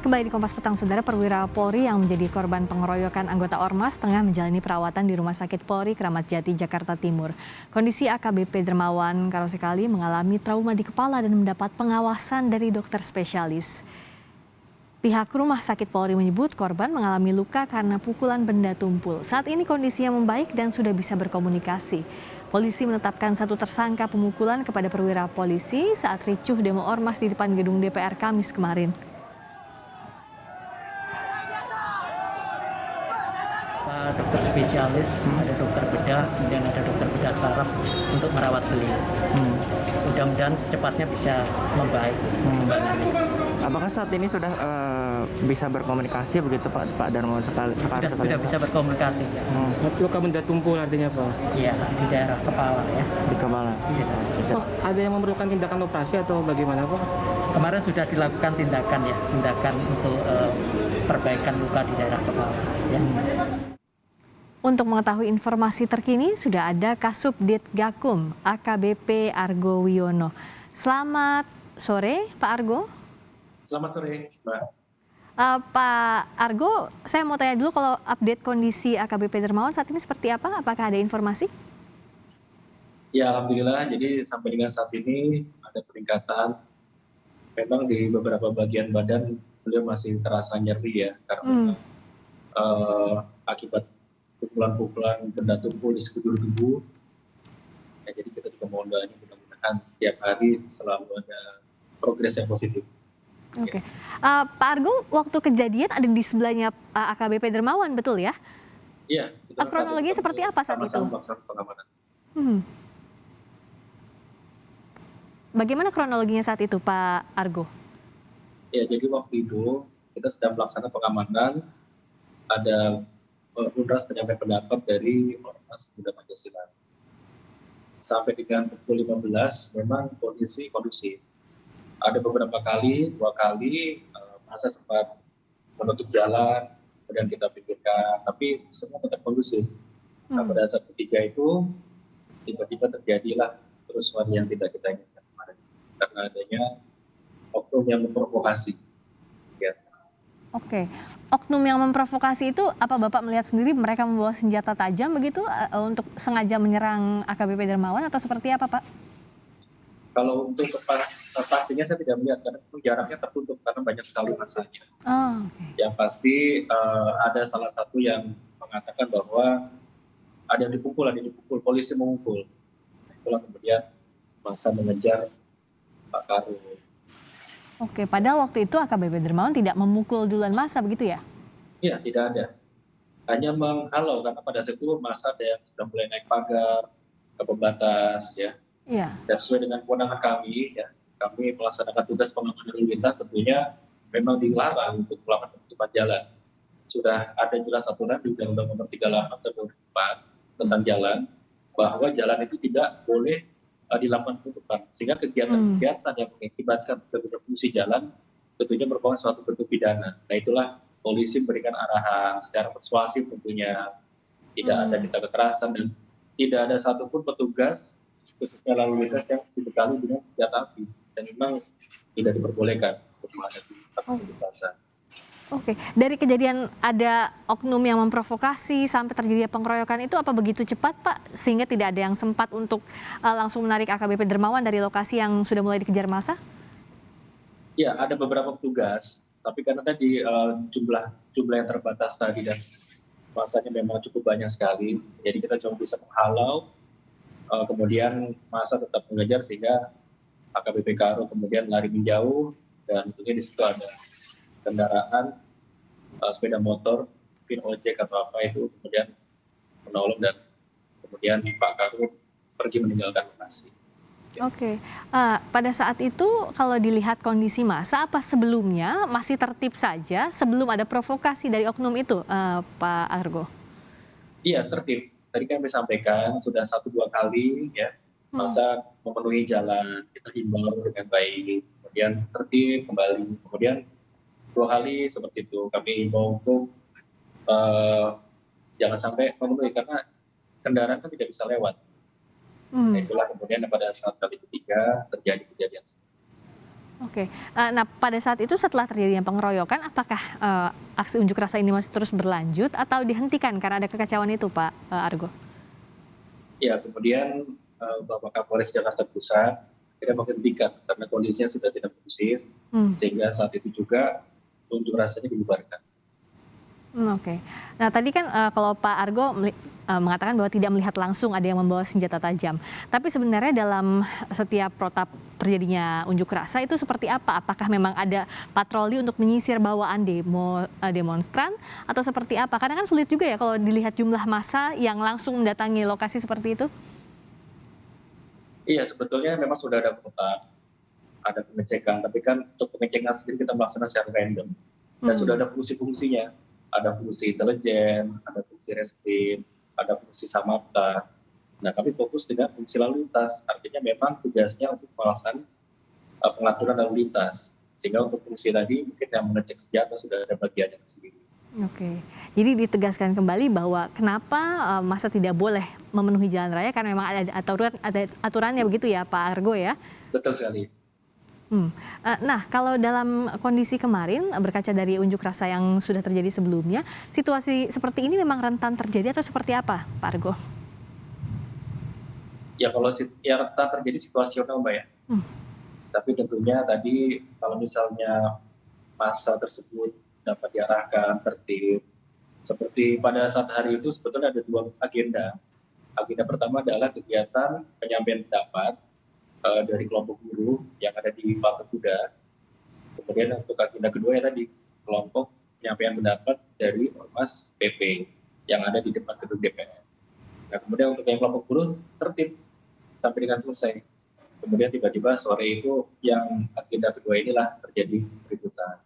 Kembali di Kompas Petang, Saudara. Perwira Polri yang menjadi korban pengeroyokan anggota Ormas tengah menjalani perawatan di Rumah Sakit Polri Kramat Jati, Jakarta Timur. Kondisi AKBP Dermawan Karosekali mengalami trauma di kepala dan mendapat pengawasan dari dokter spesialis. Pihak Rumah Sakit Polri menyebut korban mengalami luka karena pukulan benda tumpul. Saat ini kondisinya membaik dan sudah bisa berkomunikasi. Polisi menetapkan satu tersangka pemukulan kepada perwira polisi saat ricuh demo Ormas di depan gedung DPR Kamis kemarin. Dokter spesialis, ada dokter bedah, kemudian ada dokter bedah saraf untuk merawat beliau. Mudah-mudahan secepatnya bisa membaik. Apakah saat ini sudah bisa berkomunikasi begitu Pak Darmawan sekali? Sudah bisa berkomunikasi. Ya. Luka benda tumpul artinya Pak? Iya, di daerah kepala ya. Di kepala. Iya. Pak, ada yang memerlukan tindakan operasi atau bagaimana Pak? Kemarin sudah dilakukan tindakan untuk perbaikan luka di daerah kepala. Ya. Untuk mengetahui informasi terkini, sudah ada Kasubdit Gakum AKBP Argo Wiono. Selamat sore, Pak Argo. Selamat sore, Mbak. Pak Argo, saya mau tanya dulu kalau update kondisi AKBP Dermawan saat ini seperti apa? Apakah ada informasi? Ya, alhamdulillah. Jadi sampai dengan saat ini ada peningkatan. Memang di beberapa bagian badan beliau masih terasa nyeri ya, karena akibat pukulan-pukulan benda tumpul di sekujur tubuh. Ya, jadi kita juga mohon doanya mudah-mudahan setiap hari selalu ada progres yang positif. Oke. Pak Argo, waktu kejadian ada di sebelahnya AKBP Dermawan, betul ya? Iya. Kronologinya seperti apa saat itu? Sama-sama pengamanan. Bagaimana kronologinya saat itu, Pak Argo? Ya, jadi waktu itu kita sedang melaksanakan pengamanan, ada Unras penyampaian pendapat dari Ormas Pemuda Pancasila. Sampai dengan pukul 15 memang kondisi kondusif. Ada beberapa kali, 2 kali masa sempat menutup jalan, kemudian kita pikirkan, tapi semua tetap kondusif. Nah, pada saat ketiga itu tiba-tiba terjadilah kerusuhan yang tidak kita inginkan kemarin karena adanya oknum yang memprovokasi. Ya. Oke, oknum yang memprovokasi itu apa Bapak melihat sendiri mereka membawa senjata tajam begitu untuk sengaja menyerang AKBP Dermawan atau seperti apa Pak? Kalau untuk pastinya saya tidak melihat karena itu jaraknya tertutup karena banyak sekali masanya. Yang pasti ada salah satu yang mengatakan bahwa ada yang dipukul, polisi memukul. Itulah kemudian masa mengejar Pak Karul. Oke, padahal waktu itu AKBP Dermawan tidak memukul duluan massa begitu ya? Iya, tidak ada. Hanya menghalau karena pada saat itu massa ada yang sudah mulai naik pagar ke pembatas ya. Iya. Dan sesuai dengan kewenangan kami ya, kami melaksanakan tugas pengamanan lalu lintas tentunya memang dilarang untuk melakukan penutupan jalan. Sudah ada jelas aturan di Undang-Undang Nomor 38 Tahun 2004 tentang jalan bahwa jalan itu tidak boleh dilakukan penutupan, sehingga kegiatan-kegiatan yang mengakibatkan terganggu fungsi jalan tentunya merupakan suatu bentuk pidana. Nah, itulah polisi memberikan arahan secara persuasif tentunya, tidak ada tindak kekerasan dan tidak ada satupun petugas khususnya lalu lintas yang dibekali dengan senjata api dan memang tidak diperbolehkan untuk menghadapi unjuk rasa. Oke, dari kejadian ada oknum yang memprovokasi sampai terjadi pengeroyokan itu apa begitu cepat Pak sehingga tidak ada yang sempat untuk langsung menarik AKBP Dermawan dari lokasi yang sudah mulai dikejar massa? Ya, ada beberapa petugas, tapi karena tadi jumlah yang terbatas tadi dan masanya memang cukup banyak sekali, jadi kita cuma bisa menghalau, kemudian massa tetap mengejar sehingga AKBP Karo kemudian lari menjauh dan tentunya di situ ada kendaraan sepeda motor, mungkin ojek atau apa itu kemudian menolong dan kemudian Pak Karo pergi meninggalkan lokasi. Oke, pada saat itu kalau dilihat kondisi massa apa sebelumnya masih tertib saja sebelum ada provokasi dari oknum itu Pak Argo? Iya, tertib. Tadi kami sampaikan sudah 1-2 kali ya massa memenuhi jalan, kita himbau dengan baik, kemudian tertib kembali, kemudian 2 kali seperti itu kami himbau untuk jangan sampai memenuhi karena kendaraan kan tidak bisa lewat. Nah, itulah kemudian pada saat kali ketiga terjadi kejadian. Oke. Nah, pada saat itu setelah terjadinya pengeroyokan, apakah aksi unjuk rasa ini masih terus berlanjut atau dihentikan karena ada kekacauan itu, Pak Argo? Ya, kemudian Bapak Kapolres Jakarta Pusat akhirnya menghentikan karena kondisinya sudah tidak kondusif, sehingga saat itu juga unjuk rasanya dibubarkan. Oke. Nah, tadi kan kalau Pak Argo mengatakan bahwa tidak melihat langsung ada yang membawa senjata tajam. Tapi sebenarnya dalam setiap protap terjadinya unjuk rasa itu seperti apa? Apakah memang ada patroli untuk menyisir bawaan demonstran atau seperti apa? Karena kan sulit juga ya kalau dilihat jumlah massa yang langsung mendatangi lokasi seperti itu. Iya, sebetulnya memang sudah ada protap, ada pengecekan, tapi kan untuk pengecekan sendiri kita melaksanakan secara random. Dan sudah ada fungsi-fungsinya, ada fungsi intelijen, ada fungsi reskrim, ada fungsi samapta. Nah, kami fokus dengan fungsi lalu lintas, artinya memang tugasnya untuk melaksanakan pengaturan lalu lintas. Sehingga untuk fungsi tadi mungkin yang mengecek senjata sudah ada bagiannya sendiri. Oke, jadi ditegaskan kembali bahwa kenapa massa tidak boleh memenuhi jalan raya karena memang ada aturannya begitu ya Pak Argo ya? Betul sekali. Nah, kalau dalam kondisi kemarin berkaca dari unjuk rasa yang sudah terjadi sebelumnya, situasi seperti ini memang rentan terjadi atau seperti apa, Pak Argo? Ya kalau rentan terjadi situasional, Mbak ya. Tapi tentunya tadi kalau misalnya massa tersebut dapat diarahkan tertib, seperti pada saat hari itu sebetulnya ada dua agenda. Agenda pertama adalah kegiatan penyampaian pendapat dari kelompok buruh yang ada di Patung Kuda. Kemudian untuk agenda kedua ya tadi kelompok penyampaian pendapat dari Ormas PP yang ada di depan gedung DPR. Nah kemudian untuk yang kelompok buruh tertib sampai dengan selesai. Kemudian tiba-tiba sore itu yang agenda kedua inilah terjadi keributan.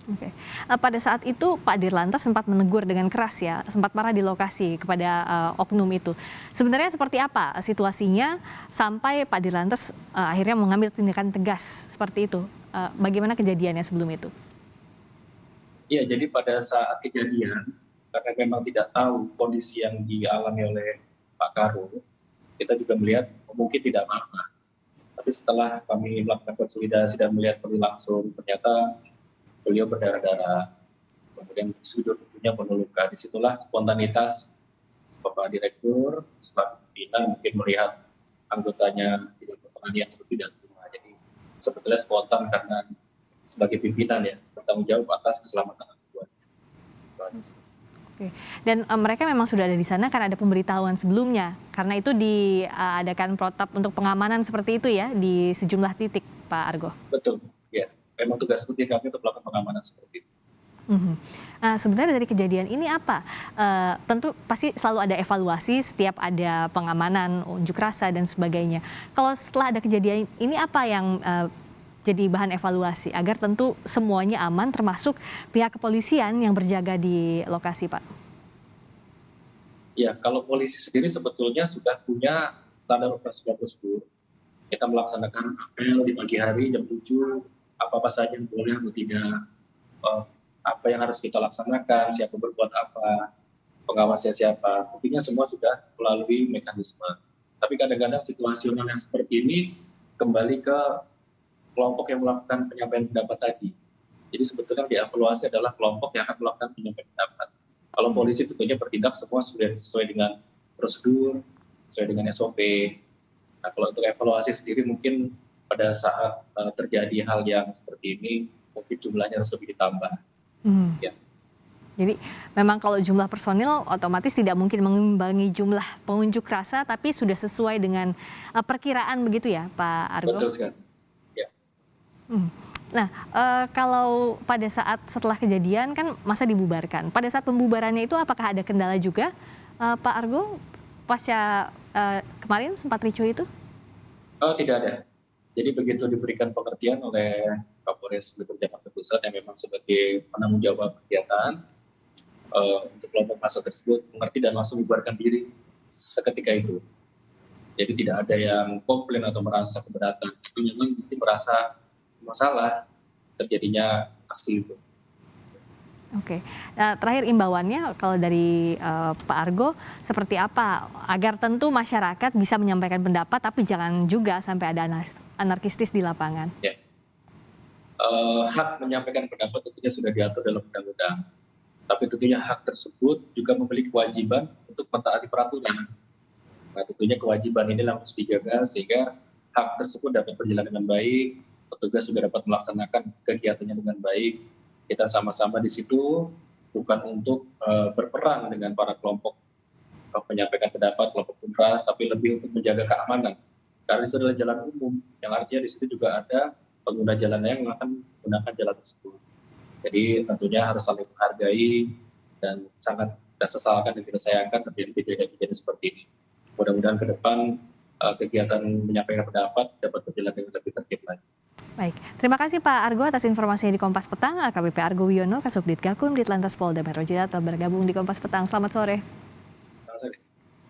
Oke. Pada saat itu Pak Dirlantas sempat menegur dengan keras ya, sempat marah di lokasi kepada oknum itu. Sebenarnya seperti apa situasinya sampai Pak Dirlantas akhirnya mengambil tindakan tegas seperti itu? Bagaimana kejadiannya sebelum itu? Iya, jadi pada saat kejadian, karena memang tidak tahu kondisi yang dialami oleh Pak Karo, kita juga melihat mungkin tidak apa-apa. Tapi setelah kami melakukan konsolidasi dan melihat langsung, ternyata beliau berdarah-darah, kemudian sudut tubuhnya penuh luka. Disitulah spontanitas Bapak Direktur selaku pimpinan mungkin melihat anggotanya tidak berpenganian seperti dan rumah. Jadi sebetulnya spontan karena sebagai pimpinan ya bertanggung jawab atas keselamatan anggotanya. Oke. Dan mereka memang sudah ada di sana karena ada pemberitahuan sebelumnya. Karena itu diadakan protap untuk pengamanan seperti itu ya di sejumlah titik, Pak Argo. Betul, ya. Memang tugas rutin kami untuk melakukan pengamanan seperti itu. Nah, sebenarnya dari kejadian ini apa? Tentu pasti selalu ada evaluasi setiap ada pengamanan, unjuk rasa dan sebagainya. Kalau setelah ada kejadian ini apa yang jadi bahan evaluasi agar tentu semuanya aman termasuk pihak kepolisian yang berjaga di lokasi, Pak? Ya, kalau polisi sendiri sebetulnya sudah punya standar operasional prosedur. Kita melaksanakan apel di pagi hari jam 7, apa-apa saja yang boleh atau tidak, apa yang harus kita laksanakan, siapa berbuat apa, pengawasnya siapa, tentunya semua sudah melalui mekanisme. Tapi kadang-kadang situasional yang seperti ini kembali ke kelompok yang melakukan penyampaian pendapat tadi. Jadi sebetulnya yang dievaluasi adalah kelompok yang akan melakukan penyampaian pendapat. Kalau polisi tentunya bertindak semua sudah sesuai dengan prosedur, sesuai dengan SOP. Nah kalau untuk evaluasi sendiri mungkin pada saat terjadi hal yang seperti ini, mungkin jumlahnya harus lebih ditambah. Ya. Jadi memang kalau jumlah personil otomatis tidak mungkin mengimbangi jumlah pengunjuk rasa, tapi sudah sesuai dengan perkiraan begitu ya Pak Argo? Betul sekali. Ya. Nah, kalau pada saat setelah kejadian kan masa dibubarkan. Pada saat pembubarannya itu apakah ada kendala juga Pak Argo pasca kemarin sempat ricuh itu? Oh tidak ada. Jadi begitu diberikan pengertian oleh Kapolres Jakarta Pusat yang memang sebagai penanggung jawab kegiatan untuk kelompok massa tersebut mengerti dan langsung membubarkan diri seketika itu. Jadi tidak ada yang komplain atau merasa keberatan. Itu memang merasa masalah terjadinya aksi itu. Oke, nah, terakhir imbauannya kalau dari Pak Argo seperti apa agar tentu masyarakat bisa menyampaikan pendapat tapi jangan juga sampai ada anarkistis di lapangan. Ya. hak menyampaikan pendapat tentunya sudah diatur dalam undang-undang. Tapi tentunya hak tersebut juga memiliki kewajiban untuk mentaati peraturan. Nah, tentunya kewajiban inilah harus dijaga sehingga hak tersebut dapat berjalan dengan baik, petugas juga dapat melaksanakan kegiatannya dengan baik. Kita sama-sama di situ bukan untuk berperang dengan para kelompok menyampaikan pendapat, kelompok unras, tapi lebih untuk menjaga keamanan. Karena itu adalah jalan umum, yang artinya di situ juga ada pengguna jalan yang akan menggunakan jalan tersebut. Jadi tentunya harus saling menghargai dan sangat kita sesalkan dan kita sayangkan terjadi kejadian-kejadian seperti ini. Mudah-mudahan ke depan kegiatan menyampaikan pendapat dapat berjalan dengan lebih tertib lagi. Baik, terima kasih Pak Argo atas informasinya di Kompas Petang. AKBP Argo Wiono, Kasubdit Gakum, Ditlantas Polda Metro Jaya telah bergabung di Kompas Petang. Selamat sore.